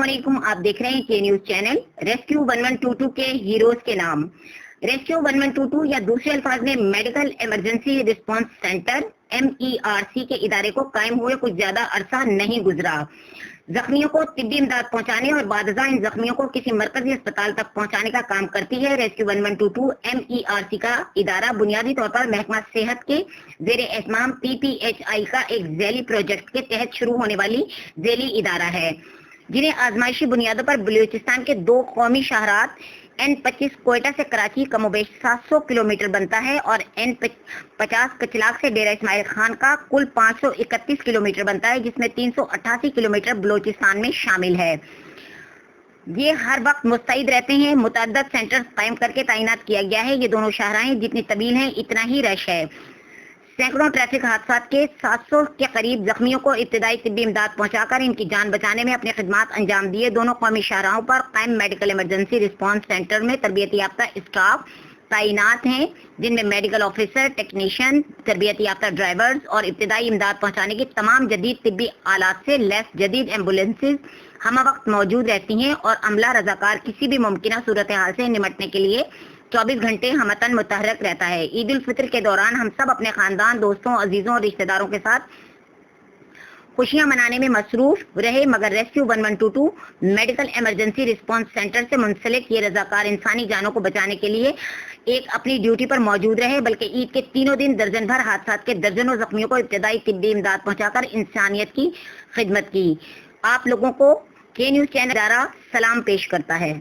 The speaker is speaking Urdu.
السلام علیکم، آپ دیکھ رہے ہیں کے نیوز چینل۔ ریسکیو 1122 کے ہیروز کے نام۔ ریسکیو 1122 یا دوسرے الفاظ میں medical emergency response centre MERC کے ادارے کو قائم ہوئے کچھ زیادہ عرصہ نہیں گزرا۔ زخمیوں کو طبی امداد پہنچانے اور بعد ازاں ان زخمیوں کو کسی مرکزی اسپتال تک پہنچانے کا کام کرتی ہے۔ ریسکیو 1122 MERC کا ادارہ بنیادی طور پر محکمہ صحت کے زیر اہتمام PPHI کا ایک ذیلی پروجیکٹ کے تحت شروع ہونے والی ذیلی ادارہ ہے، جنہیں آزمائشی بنیادوں پر بلوچستان کے 2 قومی شاہراہات N25 کوئٹہ سے کراچی کم و بیش 700 کلومیٹر بنتا ہے اور N50 کچلاک سے ڈیرہ اسماعیل خان کا کل 531 کلومیٹر بنتا ہے، جس میں 388 کلومیٹر بلوچستان میں شامل ہے۔ یہ ہر وقت مستعد رہتے ہیں۔ متعدد سینٹر قائم کر کے تعینات کیا گیا ہے۔ یہ دونوں شاہراہیں جتنی طویل ہیں اتنا ہی رش ہے۔ سینکڑوں ٹریفک حادثات کے 700 کے قریب زخمیوں کو ابتدائی طبی امداد پہنچا کر ان کی جان بچانے میں اپنی خدمات انجام دیے۔ دونوں قومی شاہراہوں پر قائم میڈیکل ایمرجنسی رسپانس سینٹر میں تربیت یافتہ اسٹاف تعینات ہیں، جن میں میڈیکل آفیسر، ٹیکنیشین، تربیت یافتہ ڈرائیورز اور ابتدائی امداد پہنچانے کی تمام جدید طبی آلات سے لیس جدید ایمبولینسز ہمہ وقت موجود رہتی ہیں اور عملہ رضاکار کسی بھی ممکنہ صورتحال سے نمٹنے کے لیے 24 گھنٹے ہمتن متحرک رہتا ہے۔ عید الفطر کے دوران ہم سب اپنے خاندان، دوستوں، عزیزوں اور رشتہ داروں کے ساتھ خوشیاں منانے میں مصروف رہے، مگر rescue 1122 medical emergency response centre سے منسلک یہ رضاکار انسانی جانوں کو بچانے کے لیے ایک اپنی ڈیوٹی پر موجود رہے، بلکہ عید کے تینوں دن درجن بھر حادثات کے درجنوں زخمیوں کو ابتدائی طبی امداد پہنچا کر انسانیت کی خدمت کی۔ آپ لوگوں کو کے نیوز چینل ادارہ سلام پیش کرتا ہے۔